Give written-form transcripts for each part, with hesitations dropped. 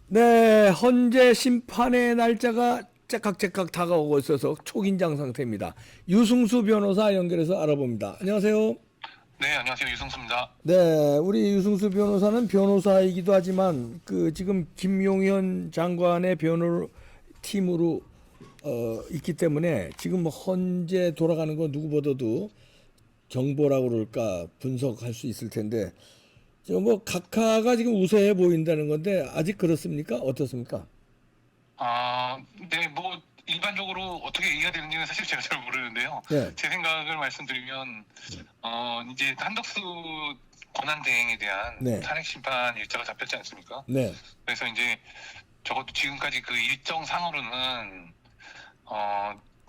네, 현재 심판의 날짜가 째깍째깍 다가오고 있어서 초긴장 상태입니다. 유승수 변호사 연결해서 알아봅니다. 안녕하세요. 네, 안녕하세요. 유승수입니다. 네, 우리 유승수 변호사는 변호사이기도 하지만 지금 김용현 장관의 변호 팀으로 있기 때문에 지금 뭐 현재 돌아가는 건 누구보다도 정보라고 그럴까 분석할 수 있을 텐데 지금 뭐 각하가 지금 우세해 보인다는 건데 아직 그렇습니까? 어떻습니까? 네, 뭐, 일반적으로 어떻게 얘기가 되는지는 사실 제가 잘 모르는데요. 네, 제 생각을 말씀드리면, 이제 한덕수 권한대행에 대한 네, 탄핵 심판 일자가 잡혔지 않습니까? 네, 그래서 이제 적어도 지금까지 그 일정상으로는,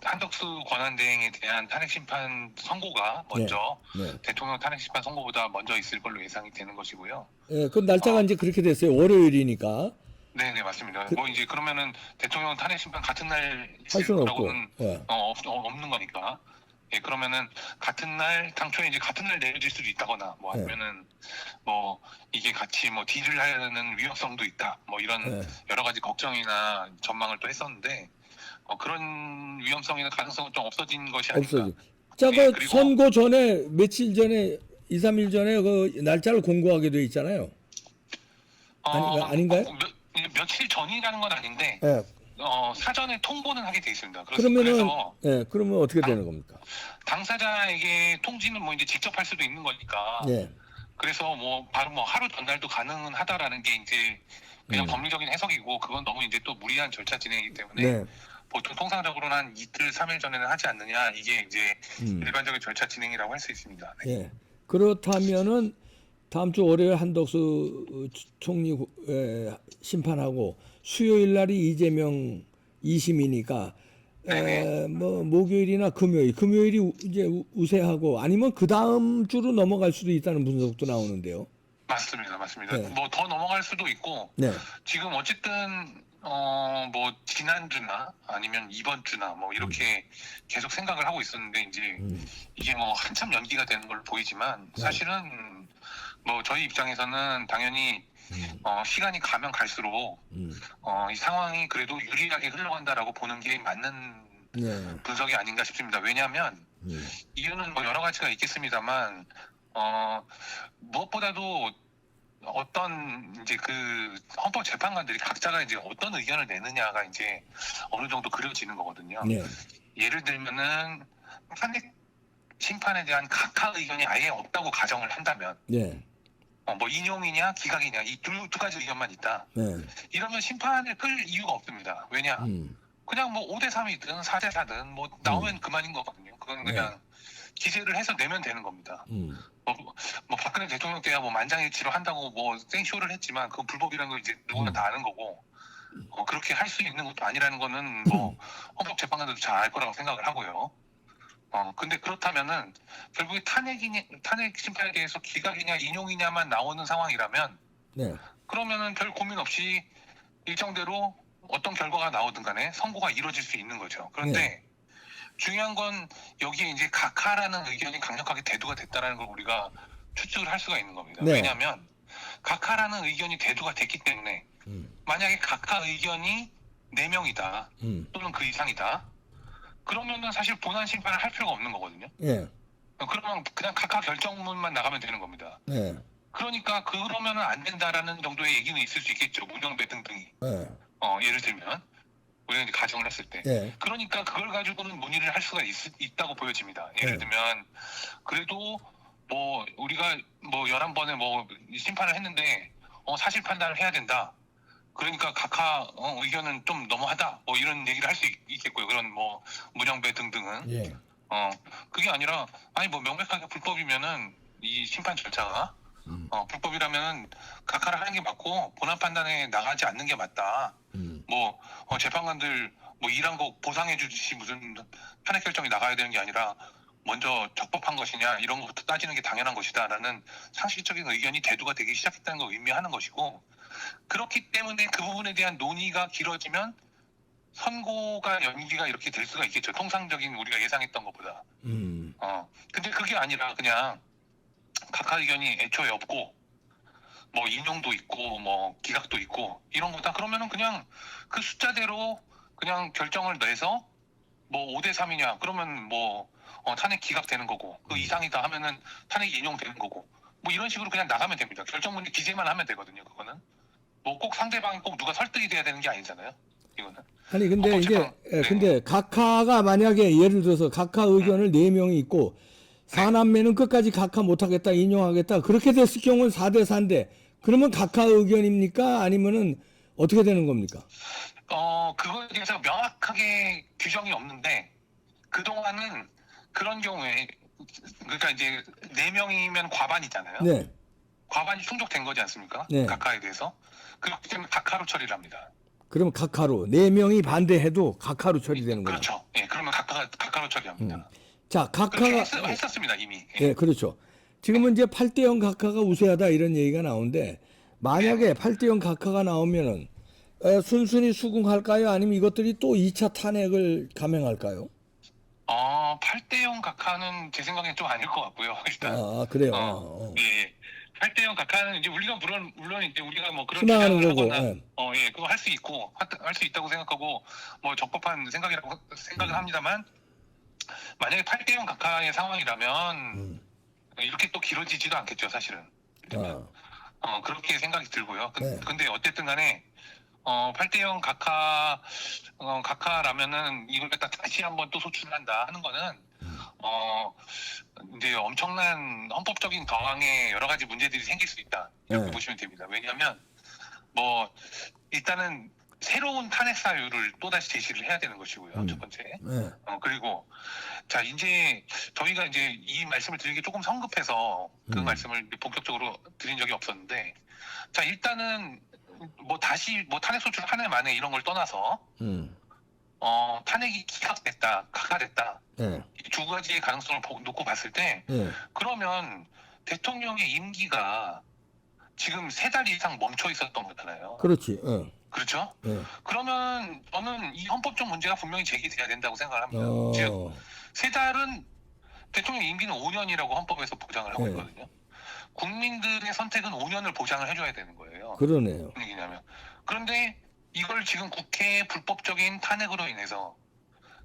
한덕수 권한대행에 대한 탄핵 심판 선고가 네, 먼저 네. 대통령 탄핵 심판 선고보다 먼저 있을 걸로 예상이 되는 것이고요. 예, 그 날짜가 어, 이제 그렇게 됐어요. 월요일이니까 네네, 맞습니다. 그, 뭐 이제 그러면은 대통령 탄핵 심판 같은 날 할 있을 수는 없고, 거라고는 예, 없는 거니까. 예, 그러면은 같은 날 당초에 이제 같은 날 내려질 수도 있다거나 뭐 예, 아니면은 뭐 이게 같이 뭐 딜을 하려는 위험성도 있다. 뭐 이런 예, 여러 가지 걱정이나 전망을 또 했었는데 그런 위험성이나 가능성은 좀 없어진 것이 아닌가. 없어지. 자, 예, 그 그리고 선거 전에 며칠 전에 2, 3일 전에 그 날짜를 공고하게 돼 있잖아요. 아닌가요? 며칠 전이라는 건 아닌데 예. 사전에 통보는 하게 돼 있습니다. 그러면은 그래서 예, 그러면 어떻게 당, 되는 겁니까? 당사자에게 통지는 뭐 이제 직접 할 수도 있는 거니까. 예, 그래서 뭐 바로 뭐 하루 전날도 가능은 하다라는 게 이제 그냥 음, 법률적인 해석이고 그건 너무 이제 또 무리한 절차 진행이기 때문에 네, 보통 통상적으로는 한 이틀, 3일 전에는 하지 않느냐 이게 이제 음, 일반적인 절차 진행이라고 할 수 있습니다. 네. 예. 그렇다면은 다음 주 월요일 한덕수 총리 심판하고 수요일 날이 이재명 2심이니까 네네. 뭐 목요일이나 금요일이 이제 우세하고 아니면 그 다음 주로 넘어갈 수도 있다는 분석도 나오는데요. 맞습니다. 맞습니다. 네, 뭐 더 넘어갈 수도 있고 네, 지금 어쨌든 뭐 지난주나 아니면 이번 주나 뭐 이렇게 계속 생각을 하고 있었는데 이제 이게 뭐 한참 연기가 되는 걸로 보이지만 네, 사실은 뭐 저희 입장에서는 당연히 시간이 가면 갈수록 이 상황이 그래도 유리하게 흘러간다라고 보는 게 맞는 네, 분석이 아닌가 싶습니다. 왜냐하면 이유는 뭐 여러 가지가 있겠습니다만 무엇보다도 어떤 이제 그 헌법 재판관들이 각자가 이제 어떤 의견을 내느냐가 이제 어느 정도 그려지는 거거든요. 네, 예를 들면은 탄핵 심판에 대한 각하 의견이 아예 없다고 가정을 한다면 네, 뭐 인용이냐 기각이냐 이 두 가지 의견만 있다. 네, 이러면 심판을 끌 이유가 없습니다. 왜냐? 음, 그냥 뭐 5대 3이든 4대 4든 뭐 나오면 그만인 거거든요. 그건 네, 그냥 기재를 해서 내면 되는 겁니다. 음, 뭐, 뭐 박근혜 대통령 때야 뭐 만장일치로 한다고 뭐 생쇼를 했지만 그건 불법이라는 걸 이제 누구나 다 아는 거고 그렇게 할 수 있는 것도 아니라는 거는 뭐 헌법재판관들도 잘 알 거라고 생각을 하고요. 근데 그렇다면은 결국에 탄핵 심판에 대해서 기각이냐 인용이냐만 나오는 상황이라면 네, 그러면은 별 고민 없이 일정대로 어떤 결과가 나오든 간에 선고가 이루어질 수 있는 거죠. 네, 그런데 중요한 건 여기에 이제 각하라는 의견이 강력하게 대두가 됐다라는 걸 우리가 추측을 할 수가 있는 겁니다. 네, 왜냐하면 각하라는 의견이 대두가 됐기 때문에 만약에 각하 의견이 4명이다 또는 그 이상이다 그러면은 사실 본안 심판을 할 필요가 없는 거거든요. 네, 그러면 그냥 각하 결정문만 나가면 되는 겁니다. 네, 그러니까 그러면은 안 된다라는 정도의 얘기는 있을 수 있겠죠. 문영배 등등이. 네, 예를 들면 우리가 이제 가정을 했을 때. 네, 그러니까 그걸 가지고는 문의를 할 수가 있다고 보여집니다. 네, 예를 들면 그래도 뭐 우리가 뭐 11번에 뭐 심판을 했는데 사실 판단을 해야 된다. 그러니까 각하 의견은 좀 너무하다. 뭐 이런 얘기를 할 수 있겠고요. 그런 뭐 문영배 등등은. 예, 어 그게 아니라 아니 뭐 명백하게 불법이면은 이 심판 절차가 불법이라면은 각하를 하는 게 맞고 본안 판단에 나가지 않는 게 맞다. 뭐 재판관들 뭐 일한 거 보상해 주듯이 무슨 탄핵 결정이 나가야 되는 게 아니라 먼저 적법한 것이냐 이런 것부터 따지는 게 당연한 것이다라는 상식적인 의견이 대두가 되기 시작했다는 걸 의미하는 것이고 그렇기 때문에 그 부분에 대한 논의가 길어지면 선고가 연기가 이렇게 될 수가 있겠죠. 통상적인 우리가 예상했던 것보다. 근데 그게 아니라 그냥 각하 의견이 애초에 없고 뭐 인용도 있고 뭐 기각도 있고 이런 거다. 그러면은 그냥 그 숫자대로 그냥 결정을 내서 뭐 5대 3이냐 그러면 뭐 탄핵 기각되는 거고 그 이상이다 하면은 탄핵 인용되는 거고 뭐 이런 식으로 그냥 나가면 됩니다. 결정문에 기재만 하면 되거든요. 그거는 뭐 꼭 상대방이 꼭 누가 설득이 돼야 되는 게 아니잖아요. 이거는. 아니 근데 이제 헌법재판- 근데 각하가 만약에 예를 들어서 각하 의견을 4명이 있고 사남매는 끝까지 각하 못하겠다 인용하겠다 그렇게 됐을 경우는 4대 4인데 그러면 각하 의견입니까? 아니면은 어떻게 되는 겁니까? 그거에 대해서 명확하게 규정이 없는데 그동안은 그런 경우에 그러니까 이제 4명이면 과반이잖아요. 네. 과반이 충족된 거지 않습니까? 네. 각하에 대해서. 그렇기 때문에 각하로 처리를 합니다. 그러면 각하로 4명이 반대해도 각하로 처리되는 거죠. 그렇죠. 예, 그러면 각하로 처리합니다. 자, 그렇게 각하가 했었습니다 이미. 예, 그렇죠. 지금은 이제 8대0 각하가 우세하다 이런 얘기가 나오는데 만약에 8대0 각하가 나오면은 순순히 수긍할까요? 아니면 이것들이 또 2차 탄핵을 감행할까요? 8대0 각하는 제 생각엔 좀 아닐 것 같고요. 일단. 아, 그래요. 예. 8대0 각하는 이제 우리가 물론 이제 우리가 뭐 그런 희망하는 주장을 거고, 하거나, 예. 예, 그거 할 수 있고 할 수 있다고 생각하고 뭐 적법한 생각이라고 생각을 합니다만 만약에 8대0 각하의 상황이라면 이렇게 또 길어지지도 않겠죠, 사실은. 그렇게 생각이 들고요. 네. 근데 어쨌든 간에 8대0 각하라면은 이걸 갖다 다시 한번 또 소출한다 하는 거는 이제 엄청난 헌법적인 정황에 여러 가지 문제들이 생길 수 있다 이렇게 네. 보시면 됩니다. 왜냐하면 뭐 일단은 새로운 탄핵 사유를 또 다시 제시를 해야 되는 것이고요. 첫 번째. 네. 그리고 자 이제 저희가 이제 이 말씀을 드리기 조금 성급해서 그 말씀을 본격적으로 드린 적이 없었는데 자 일단은 뭐 다시 뭐 탄핵 소추 한 해 만에 이런 걸 떠나서 탄핵이 기각됐다, 각하됐다 네. 이 두 가지의 가능성을 놓고 봤을 때 네. 그러면 대통령의 임기가 지금 3달 이상 멈춰 있었던 거잖아요. 그렇지. 그렇죠? 네. 그러면 저는 이 헌법적 문제가 분명히 제기돼야 된다고 생각을 합니다. 즉 3달은 대통령 임기는 5년이라고 헌법에서 보장을 하고 네. 있거든요. 국민들의 선택은 5년을 보장을 해줘야 되는 거예요. 그러네요. 무슨 얘기냐면 그런데 이걸 지금 국회의 불법적인 탄핵으로 인해서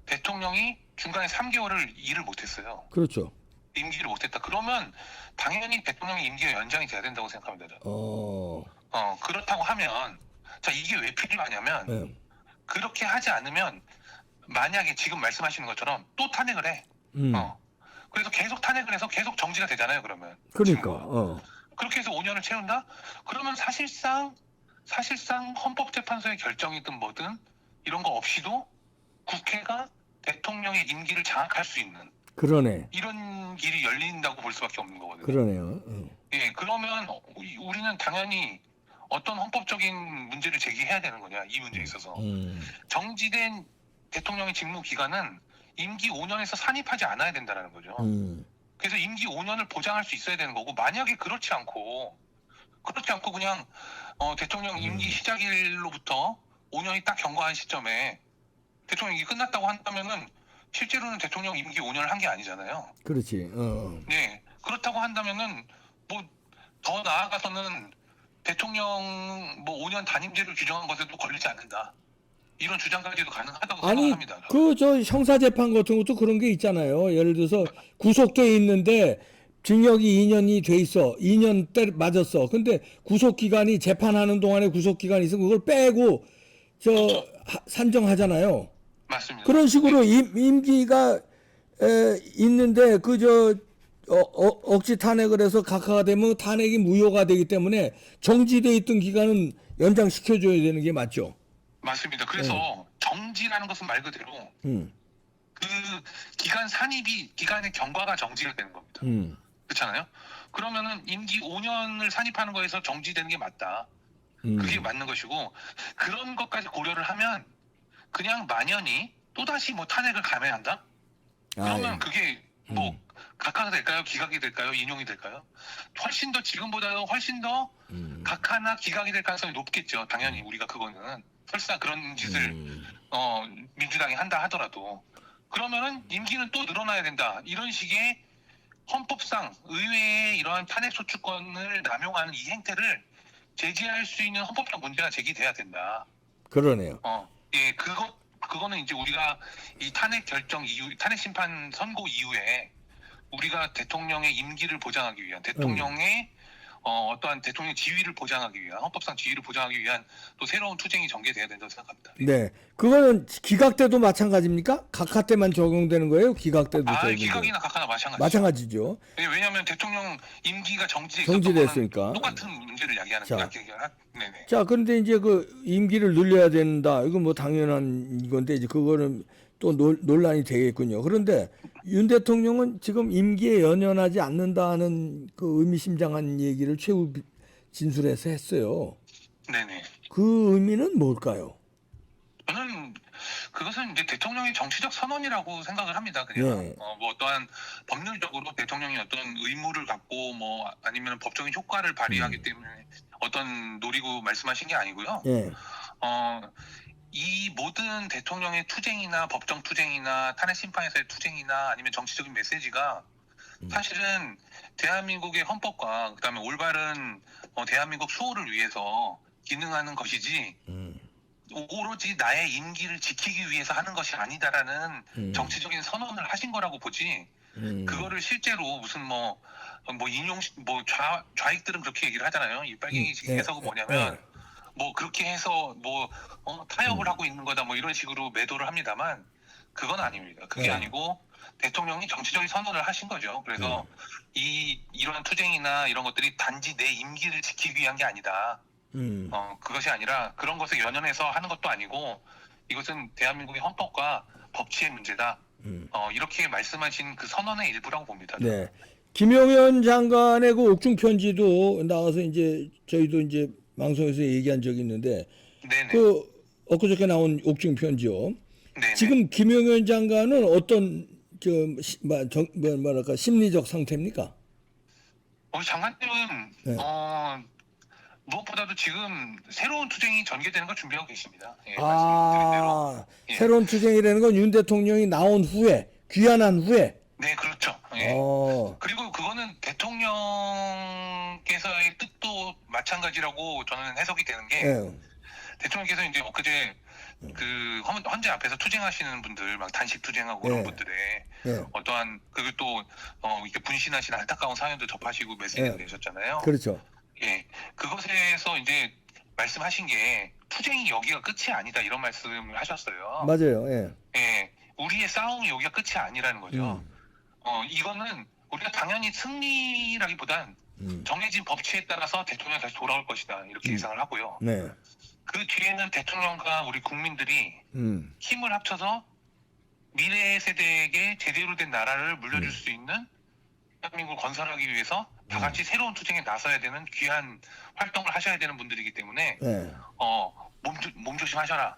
대통령이 중간에 3개월을 일을 못했어요. 그렇죠. 임기를 못했다. 그러면 당연히 대통령의 임기가 연장이 돼야 된다고 생각합니다. 저는. 그렇다고 하면 자 이게 왜 필요하냐면 네. 그렇게 하지 않으면 만약에 지금 말씀하시는 것처럼 또 탄핵을 해. 그래서 계속 탄핵을 해서 계속 정지가 되잖아요. 그러면 그러니까. 그렇게 해서 5년을 채운다? 그러면 사실상 헌법재판소의 결정이든 뭐든 이런 거 없이도 국회가 대통령의 임기를 장악할 수 있는 그러네. 이런 길이 열린다고 볼 수밖에 없는 거거든요. 그러네요. 예, 그러면 우리는 당연히 어떤 헌법적인 문제를 제기해야 되는 거냐 이 문제에 있어서 정지된 대통령의 직무 기간은 임기 5년에서 산입하지 않아야 된다는 거죠. 그래서 임기 5년을 보장할 수 있어야 되는 거고 만약에 그렇지 않고 그냥 대통령 임기 시작일로부터 5년이 딱 경과한 시점에 대통령이 끝났다고 한다면은 실제로는 대통령 임기 5년을 한 게 아니잖아요. 그렇지. 네. 그렇다고 한다면은 뭐 더 나아가서는 대통령 뭐 5년 단임제를 규정한 것에도 걸리지 않는다. 이런 주장까지도 가능하다고 아니 생각합니다. 그 저 형사재판 같은 것도 그런 게 있잖아요. 예를 들어서 구속돼 있는데 징역이 2년이 돼 있어. 2년 때 맞았어. 근데 구속기간이 재판하는 동안에 구속기간이 있으면 그걸 빼고 그렇죠. 산정하잖아요. 맞습니다. 그런 식으로 임기가 있는데 억지 탄핵을 해서 각하가 되면 탄핵이 무효가 되기 때문에 정지돼 있던 기간은 연장시켜줘야 되는 게 맞죠. 맞습니다. 그래서 정지라는 것은 말 그대로 그 기간의 경과가 정지가 되는 겁니다. 그렇잖아요. 그러면은 임기 5년을 산입하는 거에서 정지되는 게 맞다. 그게 맞는 것이고 그런 것까지 고려를 하면 그냥 만연히 또다시 뭐 탄핵을 감행한다? 그러면 그게 뭐 각하가 될까요? 기각이 될까요? 인용이 될까요? 지금보다는 훨씬 더 각하나 기각이 될 가능성이 높겠죠. 당연히 우리가 그거는 설사 그런 짓을 민주당이 한다 하더라도 그러면은 임기는 또 늘어나야 된다. 이런 식의 헌법상 의회의 이러한 탄핵 소추권을 남용하는 이 행태를 제지할 수 있는 헌법적 문제가 제기돼야 된다. 그러네요. 예, 그거는 이제 우리가 이 탄핵 결정 이후, 탄핵 심판 선고 이후에 우리가 대통령의 임기를 보장하기 위한 대통령의 어떠한 대통령 지위를 보장하기 위한 헌법상 지위를 보장하기 위한 또 새로운 투쟁이 전개돼야 된다고 생각합니다. 네, 그거는 기각 때도 마찬가지입니까? 각하 때만 적용되는 거예요? 기각 때도 적용되는 기각이나 각하나 마찬가지죠. 마찬가지죠. 왜냐하면 대통령 임기가 정지됐으니까. 똑같은 문제를 야기하는 자. 네네. 자, 그런데 이제 그 임기를 늘려야 된다. 이건 뭐 당연한 건데 이제 그거는 또 논란이 되겠군요. 그런데 윤 대통령은 지금 임기에 연연하지 않는다는 그 의미심장한 얘기를 최후 진술에서 했어요. 네네. 그 의미는 뭘까요? 저는 그것은 이제 대통령의 정치적 선언이라고 생각을 합니다. 그냥 네. 뭐 어떠한 법률적으로 대통령이 어떤 의무를 갖고 뭐 아니면 법적인 효과를 발휘하기 때문에 어떤 노리고 말씀하신 게 아니고요. 예. 이 모든 대통령의 투쟁이나 법정 투쟁이나 탄핵 심판에서의 투쟁이나 아니면 정치적인 메시지가 사실은 대한민국의 헌법과 그다음에 올바른 대한민국 수호를 위해서 기능하는 것이지 오로지 나의 임기를 지키기 위해서 하는 것이 아니다라는 정치적인 선언을 하신 거라고 보지. 그거를 실제로 무슨 뭐 좌익들은 그렇게 얘기를 하잖아요. 이 빨갱이 해석은 뭐냐면 뭐 그렇게 해서 뭐 타협을 하고 있는 거다 뭐 이런 식으로 매도를 합니다만 그건 아닙니다. 그게 아니고 대통령이 정치적인 선언을 하신 거죠. 그래서 이러한 투쟁이나 이런 것들이 단지 내 임기를 지키기 위한 게 아니다. 그것이 아니라 그런 것에 연연해서 하는 것도 아니고 이것은 대한민국의 헌법과 법치의 문제다. 이렇게 말씀하신 그 선언의 일부라고 봅니다. 네. 김용현 장관의 그 옥중 편지도 나와서 이제 저희도 이제 방송에서 얘기한 적이 있는데 네네. 그 엊그저께 나온 옥중 편지요. 네네. 지금 김용현 장관은 어떤 뭐랄까 심리적 상태입니까? 우리 장관님은 네. 무엇보다도 지금 새로운 투쟁이 전개되는 걸 준비하고 계십니다. 예, 말씀드린 대로. 예. 새로운 투쟁이라는 건 윤 대통령이 나온 후에 귀환한 후에. 네, 그렇죠. 예. 그리고 그거는 대통령께서의 뜻도 마찬가지라고 저는 해석이 되는 게 대통령께서 이제 엊그제 그 헌재 앞에서 투쟁하시는 분들 막 단식 투쟁하고 그런 분들의 어떠한 그리고 또 이렇게 분신하시는 안타까운 사연도 접하시고 메시지를 내셨잖아요. 그렇죠. 예, 그것에서 이제 말씀하신 게 투쟁이 여기가 끝이 아니다 이런 말씀을 하셨어요. 맞아요. 예. 예, 우리의 싸움이 여기가 끝이 아니라는 거죠. 이거는 우리가 당연히 승리라기보단 정해진 법치에 따라서 대통령이 다시 돌아올 것이다 이렇게 예상을 하고요. 네. 그 뒤에는 대통령과 우리 국민들이 힘을 합쳐서 미래 세대에게 제대로 된 나라를 물려줄 수 있는 대한민국을 건설하기 위해서 다 같이 새로운 투쟁에 나서야 되는 귀한 활동을 하셔야 되는 분들이기 때문에 몸 조심하셔라.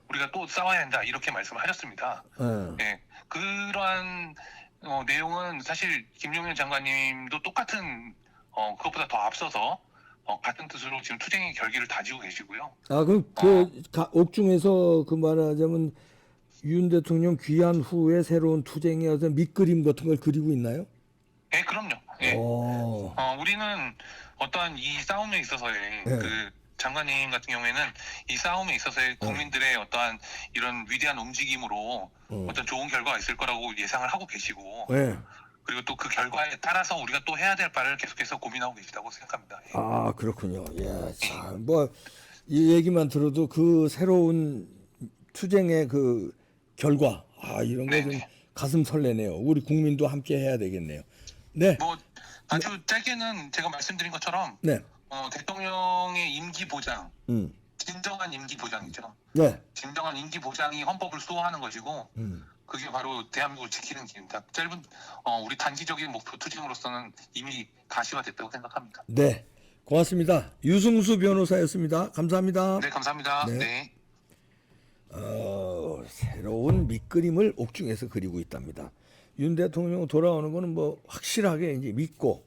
우리가 또 싸워야 된다 이렇게 말씀을 하셨습니다. 예, 그러한 내용은 사실 김용현 장관님도 똑같은 그것보다 더 앞서서 같은 뜻으로 지금 투쟁의 결기를 다지고 계시고요. 그럼 옥중에서 그 말하자면 윤 대통령 귀환 후에 새로운 투쟁의 어떤 밑그림 같은 걸 그리고 있나요? 네, 그럼요. 예. 우리는 어떠한 이 싸움에 있어서의 그 장관님 같은 경우에는 이 싸움에 있어서의 국민들의 어떠한 이런 위대한 움직임으로 어떤 좋은 결과가 있을 거라고 예상을 하고 계시고 그리고 또 그 결과에 따라서 우리가 또 해야 될 바를 계속해서 고민하고 계시다고 생각합니다. 예. 그렇군요. 예, 참, 이 얘기만 들어도 그 새로운 투쟁의 그 결과, 이런 거 좀 가슴 설레네요. 우리 국민도 함께 해야 되겠네요. 네. 뭐 아주 짧게는 제가 말씀드린 것처럼 대통령의 임기 보장, 진정한 임기 보장이죠. 네. 진정한 임기 보장이 헌법을 수호하는 것이고 그게 바로 대한민국을 지키는 길입니다. 짧은 우리 단기적인 목표 투쟁으로서는 이미 가시화됐다고 생각합니다. 네, 고맙습니다. 유승수 변호사였습니다. 감사합니다. 네, 감사합니다. 네. 새로운 밑그림을 옥중에서 그리고 있답니다. 윤 대통령 돌아오는 거는 뭐 확실하게 이제 믿고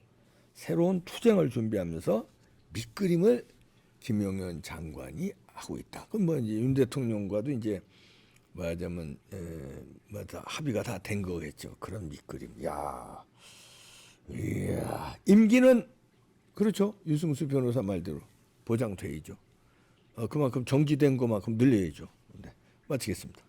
새로운 투쟁을 준비하면서 밑그림을 김용현 장관이 하고 있다. 그럼 뭐 이제 윤 대통령과도 이제 말하자면 다 합의가 다 된 거겠죠. 그런 밑그림. 이야, 임기는 그렇죠. 유승수 변호사 말대로 보장돼야죠. 그만큼 정지된 것만큼 늘려야죠. 네, 마치겠습니다.